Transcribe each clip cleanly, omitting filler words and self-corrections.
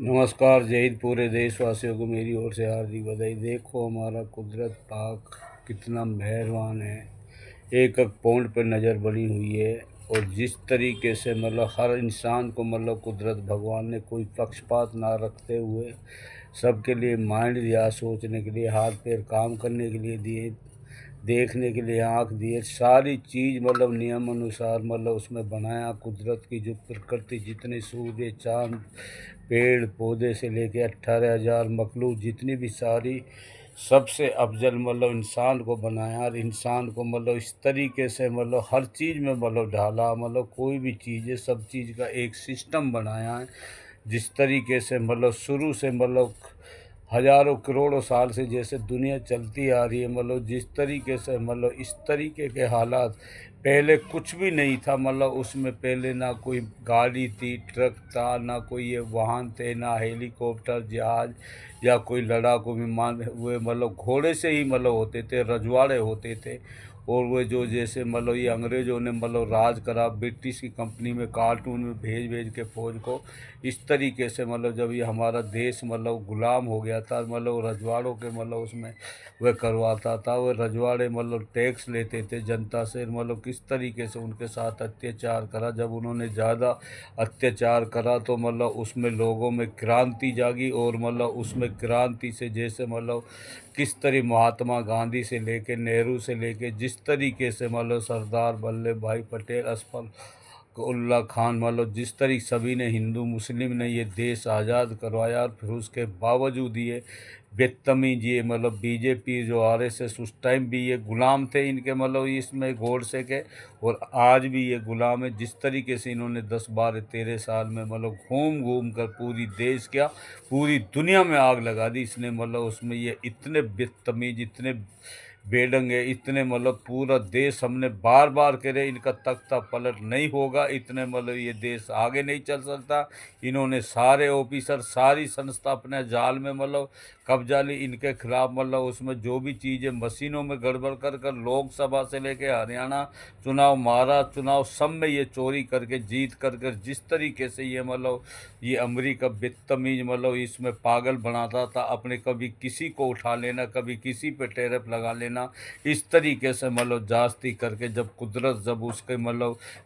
नमस्कार, जय हिंद। पूरे देशवासियों को मेरी ओर से हार्दिक बधाई। देखो हमारा कुदरत पाक कितना मेहरबान है। एक एक पॉइंट पर नज़र बनी हुई है। और जिस तरीके से हर इंसान को कुदरत भगवान ने कोई पक्षपात ना रखते हुए सबके लिए माइंड दिया, सोचने के लिए हाथ पैर काम करने के लिए दिए, देखने के लिए आँख दिए, सारी चीज़ नियम अनुसार उसमें बनाया। कुदरत की जो प्रकृति, जितने सूर्य चाँद पेड़ पौधे से लेके 18,000 मखलूक, जितनी भी सारी, सबसे अफजल इंसान को बनाया। और इंसान को इस तरीके से हर चीज़ में ढाला। कोई भी चीज़ है, सब चीज़ का एक सिस्टम बनाया है। जिस तरीके से शुरू से हजारों करोड़ों साल से जैसे दुनिया चलती आ रही है, जिस तरीके से इस तरीके के हालात पहले कुछ भी नहीं था। उसमें पहले ना कोई गाड़ी थी, ट्रक था, ना कोई ये वाहन थे, ना हेलीकॉप्टर, जहाज या कोई लड़ाकू विमान हुए। घोड़े से ही होते थे, रजवाड़े होते थे। और वो जो जैसे ये अंग्रेज़ों ने राज करा ब्रिटिश की कंपनी में, कार्टून में भेज भेज के फौज को, इस तरीके से जब ये हमारा देश गुलाम हो गया था, रजवाड़ों के उसमें वह करवाता था। वो रजवाड़े टैक्स लेते थे जनता से। किस तरीके से उनके साथ अत्याचार करा। जब उन्होंने ज़्यादा अत्याचार करा तो उसमें लोगों में क्रांति जागी। और उसमें क्रांति से जैसे किस तरह महात्मा गांधी से लेके, नेहरू से लेके, जिस तरीके से सरदार वल्लभ भाई पटेल, अशफाक उल्ला खान, जिस तरीके सभी ने, हिंदू मुस्लिम ने ये देश आज़ाद करवाया। और फिर उसके बावजूद ये बदतमीज, ये बीजेपी जो आरएसएस, उस टाइम भी ये गुलाम थे इनके, इसमें गोडसे के। और आज भी ये गुलाम है। जिस तरीके से इन्होंने 10 12 13 साल में घूम घूम कर पूरी देश क्या, पूरी दुनिया में आग लगा दी इसने। उसमें ये इतने बदतमीज, इतने बेढंगे, इतने पूरा देश, हमने बार बार कह रहे इनका तख्ता पलट नहीं होगा, इतने ये देश आगे नहीं चल सकता। इन्होंने सारे ऑफिसर, सारी संस्था अपने जाल में कब्जा ली। इनके खिलाफ उसमें जो भी चीज़ें मशीनों में गड़बड़ कर कर, लोकसभा से लेके हरियाणा चुनाव, महाराष्ट्र चुनाव, सब में ये चोरी करके जीत कर कर, जिस तरीके से ये अमेरिका बदतमीज इसमें पागल बनाता था अपने। कभी किसी को उठा लेना, कभी किसी पे टैरिफ लगा लेना, इस तरीके से जास्ती करके, जब कुदरत जब उसके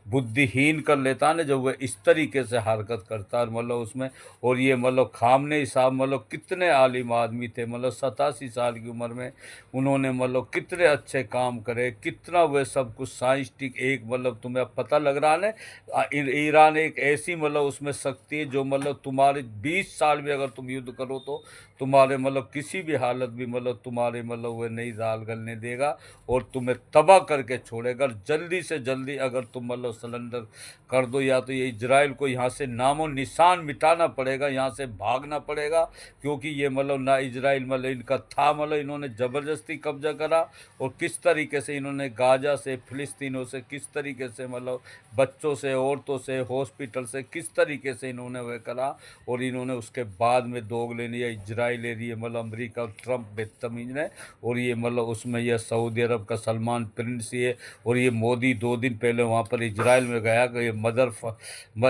बुद्धिहीन कर लेता ना, जब वह इस तरीके से हरकत करता है उसमें। और ये खामने साहब कितने आलिम आदमी थे। 87 साल की उम्र में उन्होंने कितने अच्छे काम करे, कितना वह सब कुछ साइंटिफिक, एक तुम्हें अब पता लग रहा है ना, ईरान एक ऐसी उसमें शक्ति है जो तुम्हारे 20 साल में अगर तुम युद्ध करो तो तुम्हारे किसी भी हालत भी तुम्हारे वह नहीं दाल गलने देगा और तुम्हें तबाह करके छोड़ेगा। जल्दी से जल्दी अगर तुम सरेंडर कर दो, या तो ये इजराइल को यहाँ से नामो निशान मिटाना पड़ेगा, यहाँ से भागना पड़ेगा। क्योंकि ये ना इजराइल इनका था, इन्होंने ज़बरदस्ती कब्जा करा। और किस तरीके से इन्होंने गाजा से, फिलिस्तीनों से, किस तरीके से बच्चों से, औरतों से, हॉस्पिटल से, किस तरीके से इन्होंने वह करा। और इन्होंने उसके बाद में दोग ले लिया इजराइल ले लिए, अमरीका, ट्रंप बदतमीज ने। और ये उसमें यह सऊदी अरब का सलमान प्रिंस ये, और ये मोदी 2 दिन पहले वहाँ पर इजराइल में गया कि ये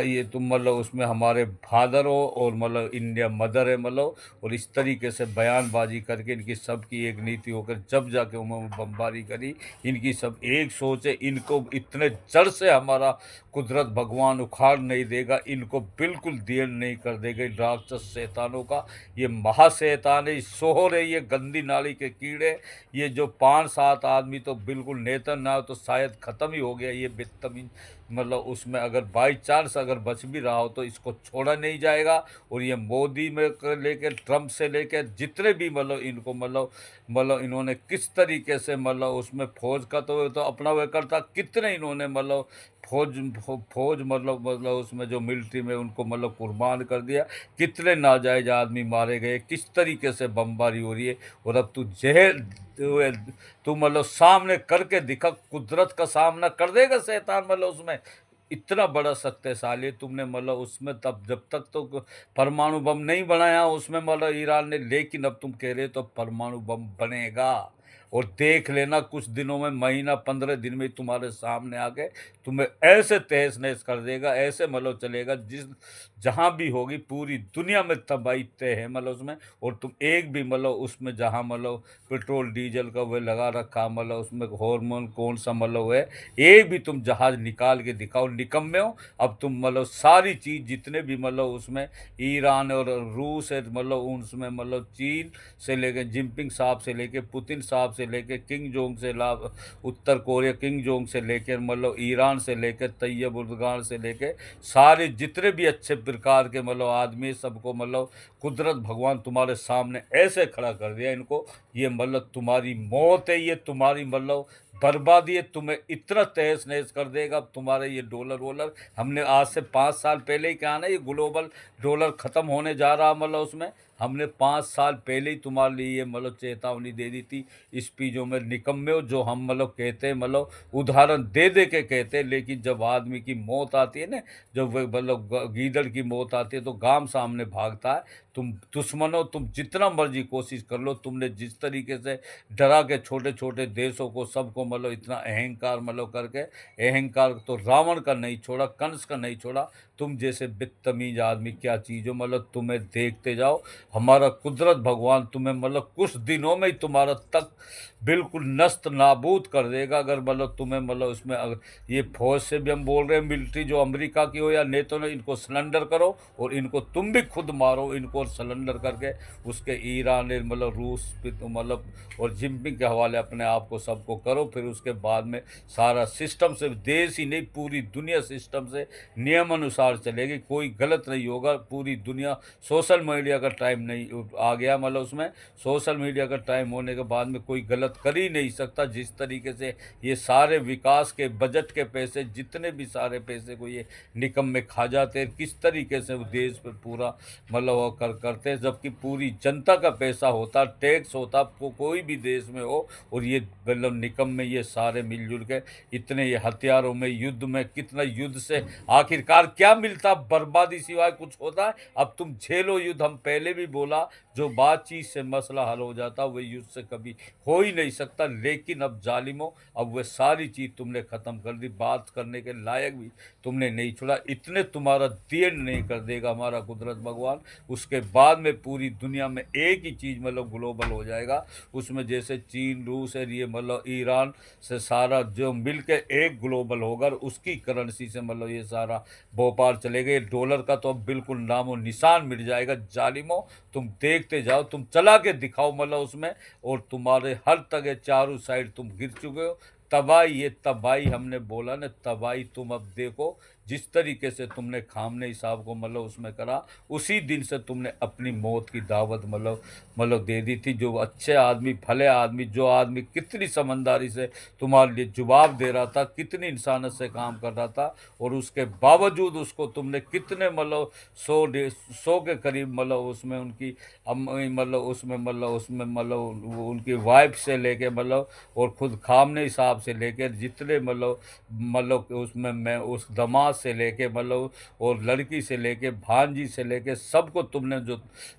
ये तुम उसमें हमारे फादर हो, और इंडिया मदर है और इस तरीके से बयानबाजी करके इनकी सबकी एक नीति होकर जब जाके उन्होंने बमबारी करी। इनकी सब एक सोच है, इनको इतने जड़ से हमारा कुदरत भगवान उखाड़ नहीं देगा, इनको बिल्कुल देर नहीं कर देगा। इन राक्षस शैतानों का, ये महाशैतान है, सोहर है, ये गंदी नाली के कीड़े। ये जो 5 7 आदमी तो बिल्कुल नेतन ना हो तो शायद ख़त्म ही हो गया ये बदतमीज। उसमें अगर बाई चांस अगर बच भी रहा हो तो इसको छोड़ा नहीं जाएगा। और ये मोदी में लेकर, ट्रंप से लेकर, जितने भी इनको इन्होंने किस तरीके से उसमें फौज का तो अपना वह करता, कितने इन्होंने फौज फौज उसमें जो मिलिट्री में उनको कुर्बान कर दिया, कितने नाजायज आदमी मारे गए, किस तरीके से बमबारी हो रही है। और अब तू जहर तू सामने करके दिखा, कुदरत का सामना कर देगा शैतान। उसमें इतना बड़ा शक्तिशाली है, तुमने उसमें तब जब तक तो परमाणु बम नहीं बनाया उसमें ईरान ने, लेकिन अब तुम कह रहे हो तो परमाणु बम बनेगा। और देख लेना कुछ दिनों में, महीना 15 दिन में तुम्हारे सामने आके तुम्हें ऐसे तहस नहस कर देगा, ऐसे मतलब चलेगा जिस जहाँ भी होगी पूरी दुनिया में तबाही तय है मतलब उसमें। और तुम एक भी मतलब उसमें जहाँ मतलब पेट्रोल डीजल का वो लगा रखा मतलब उसमें हार्मोन कौन सा मतलब है, एक भी तुम जहाज निकाल के दिखाओ, निकम्मे हो। अब तुम मतलब सारी चीज़ जितने भी मतलब उसमें ईरान और रूस है मतलब उसमें मतलब चीन से लेके जिनपिंग साहब से लेके पुतिन साहब से लेके किंग जोंग से ला उत्तर कोरिया किंग जोंग से लेके मतलब ईरान से लेके तैयब उर्दगान से लेके सारे जितने भी अच्छे प्रकार के मतलब आदमी सबको मतलब कुदरत भगवान तुम्हारे सामने ऐसे खड़ा कर दिया इनको। ये मतलब तुम्हारी मौत है, ये तुम्हारी मतलब बर्बादी है, तुम्हें इतना तहस नहस कर देगा। अब तुम्हारे ये डॉलर वॉलर हमने आज से 5 साल पहले ही कहा ना ये ग्लोबल डॉलर ख़त्म होने जा रहा मतलब उसमें हमने 5 साल पहले ही तुम्हारे लिए ये मतलब चेतावनी दे दी थी। स्पीचों में निकम्मे हो जो हम मतलब कहते हैं मतलब उदाहरण दे दे के कहते हैं, लेकिन जब आदमी की मौत आती है ना, जब वह मतलब गीदड़ की मौत आती है तो गाम सामने भागता है। तुम दुश्मनों, तुम जितना मर्जी कोशिश कर लो, तुमने जिस तरीके से डरा के छोटे छोटे देशों को सबको मतलब इतना अहंकार मतलब करके, अहंकार तो रावण का नहीं छोड़ा, कंस का नहीं छोड़ा, तुम जैसे बदतमीज आदमी क्या चीज़ हो मतलब तुम्हें देखते जाओ। हमारा कुदरत भगवान तुम्हें मतलब कुछ दिनों में ही तुम्हारा तक बिल्कुल नस्त नाबूद कर देगा। अगर मतलब तुम्हें मतलब उसमें ये फौज से भी हम बोल रहे हैं, मिलिट्री जो अमेरिका की हो या नेतो ने, इनको सरेंडर करो और इनको तुम भी खुद मारो इनको, सरेंडर करके उसके ईरान मतलब रूस मतलब और जिम्पिंग के हवाले अपने आप को सबको करो। फिर उसके बाद में सारा सिस्टम से, देश ही नहीं पूरी दुनिया सिस्टम से नियम अनुसार चलेगी, कोई गलत नहीं होगा। पूरी दुनिया सोशल मीडिया का टाइम नहीं आ गया मतलब उसमें, सोशल मीडिया का टाइम होने के बाद में कोई गलत कर ही नहीं सकता। जिस तरीके से ये सारे विकास के बजट के पैसे, जितने भी सारे पैसे को ये निकम में खा जाते हैं, किस तरीके से वो देश पे पूरा मतलब वो करते हैं, जबकि पूरी जनता का पैसा होता, टैक्स होता कोई भी देश में हो। और ये मतलब निकम में ये सारे मिलजुल के इतने ये हथियारों में, युद्ध में, कितना युद्ध से आखिरकार क्या मिलता, बर्बादी सिवाय कुछ होता है। अब तुम झेलो युद्ध, हम पहले भी बोला जो बातचीत से मसला हल हो जाता वह युद्ध से कभी हो ही नहीं सकता। लेकिन अब जालिमो, अब वह सारी चीज़ तुमने ख़त्म कर दी, बात करने के लायक भी तुमने नहीं छोड़ा। इतने तुम्हारा देर नहीं कर देगा हमारा कुदरत भगवान, उसके बाद में पूरी दुनिया में एक ही चीज़ मतलब ग्लोबल हो जाएगा। उसमें जैसे चीन रूस है ये मतलब ईरान से सारा जो मिल के एक ग्लोबल होगा, और उसकी करेंसी से मतलब ये सारा व्यापार चलेगा। ये डॉलर का तो अब बिल्कुल नामो निशान मिट जाएगा। जालिमो, तुम देखते जाओ, तुम चला के दिखाओ मतलब उसमें, और तुम्हारे हर तगह चारों साइड तुम गिर चुके हो। तबाही, ये तबाही हमने बोला ना, तबाही तुम अब देखो। जिस तरीके से तुमने खामने साहब को मतलब उसमें करा, उसी दिन से तुमने अपनी मौत की दावत मतलब दे दी थी। जो अच्छे आदमी, भले आदमी, जो आदमी कितनी समझदारी से तुम्हारे लिए जवाब दे रहा था, कितनी इंसानियत से काम कर रहा था, और उसके बावजूद उसको तुमने कितने मतलब 100 के करीब मतलब उसमें उनकी मतलब उनकी वाइफ से लेके मतलब, और खुद खामने साहब से लेकर जितने मतलब उसमें मैं उस दमाद से लेके मतलब, और लड़की से लेके भांजी से लेके सबको तुमने जो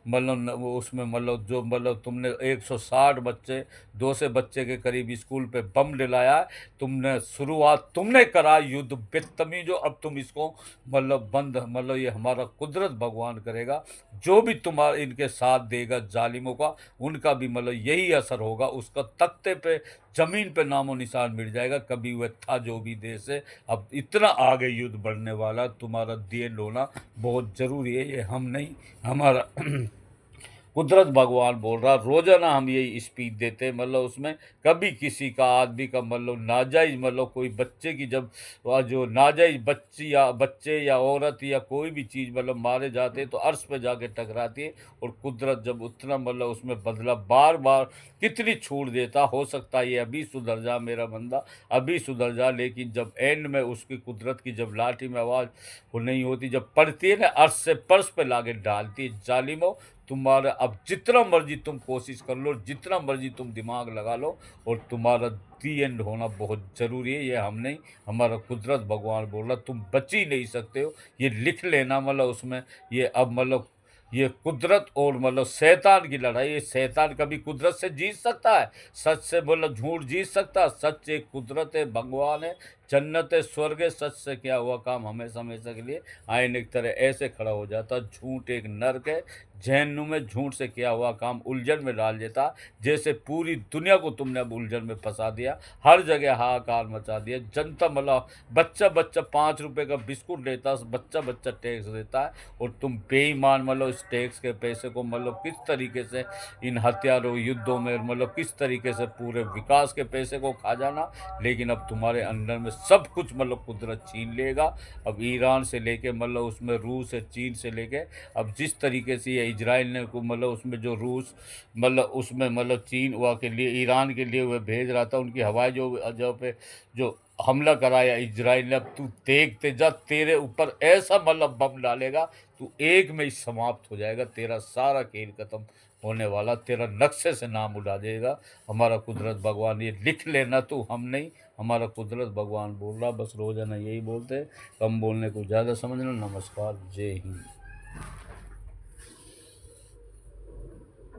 वो उसमें मतलब जो मतलब तुमने 160 बच्चे, 200 बच्चे के करीब स्कूल पे बम डलाया है। तुमने शुरुआत तुमने करा युद्ध बदतमीजो। अब तुम इसको मतलब बंद मतलब ये हमारा कुदरत भगवान करेगा। जो भी तुम्हारे इनके साथ देगा जालिमों का, उनका भी मतलब यही असर होगा। उसका तख्ते पे, जमीन पे नामो निशान मिट जाएगा। कभी वह था जो भी देश है, अब इतना आगे युद्ध बढ़ने वाला, तुम्हारा देन होना बहुत ज़रूरी है। ये हम नहीं, हमारा कुदरत भगवान बोल रहा। रोजाना हम यही स्पीच देते हैं मतलब उसमें, कभी किसी का आदमी का मतलब नाजायज मतलब कोई बच्चे की जब वह जो नाजायज बच्ची या बच्चे या औरत या कोई भी चीज़ मतलब मारे जाते हैं तो अर्श पे जाके टकराती है। और कुदरत जब उतना मतलब उसमें बदला बार बार कितनी छूट देता, हो सकता है ये अभी सुधर जा मेरा बंदा, अभी सुधर जा, लेकिन जब एंड में उसकी कुदरत की जब लाठी में आवाज़ वो नहीं होती, जब पड़ती है ना, अर्श से पर्श पे लाके डालती है। जालिमो, तुम्हारा अब जितना मर्जी तुम कोशिश कर लो, जितना मर्जी तुम दिमाग लगा लो, और तुम्हारा दी एंड होना बहुत ज़रूरी है। ये हम नहीं, हमारा कुदरत भगवान बोल रहा, तुम बच ही नहीं सकते हो। ये लिख लेना मतलब उसमें, ये अब मतलब ये कुदरत और मतलब शैतान की लड़ाई। ये शैतान कभी कुदरत से जीत सकता है? सच से मतलब झूठ जीत सकता है? सच एक कुदरत है, भगवान है, जन्नत है, स्वर्ग है। सच से किया हुआ काम हमेशा हमेशा के लिए आईने की तरह ऐसे खड़ा हो जाता है। झूठ एक नर्क है, जहन्नुम में झूठ से किया हुआ काम उलझन में डाल देता। जैसे पूरी दुनिया को तुमने अब उलझन में फंसा दिया, हर जगह हाहाकार मचा दिया। जनता मतलब बच्चा बच्चा 5 रुपए का बिस्कुट लेता, बच्चा बच्चा टैक्स देता है, और तुम बेईमान मतलब इस टैक्स के पैसे को मतलब किस तरीके से इन हथियारों युद्धों में मतलब किस तरीके से पूरे विकास के पैसे को खा जाना। लेकिन अब तुम्हारे अंडर में सब कुछ मतलब कुदरत छीन लेगा। अब ईरान से लेके मतलब उसमें रूस है, चीन से लेके अब जिस तरीके से ये इजराइल ने को मतलब उसमें जो रूस मतलब उसमें मतलब चीन हुआ के लिए ईरान के लिए वह भेज रहा था, उनकी हवाई जो पे जो हमला कराया इजराइल ने। अब तू देखते जा, तेरे ऊपर ऐसा मतलब बम डालेगा, तू एक में ही समाप्त हो जाएगा। तेरा सारा खेल खत्म होने वाला, तेरा नक्शे से नाम उड़ा देगा। हमारा कुदरत भगवान, ये लिख लेना तू, हम नहीं, हमारा कुदरत भगवान बोल रहा। बस रोजाना यही बोलते हैं, कम बोलने को ज़्यादा समझना। नमस्कार, जय हिंद।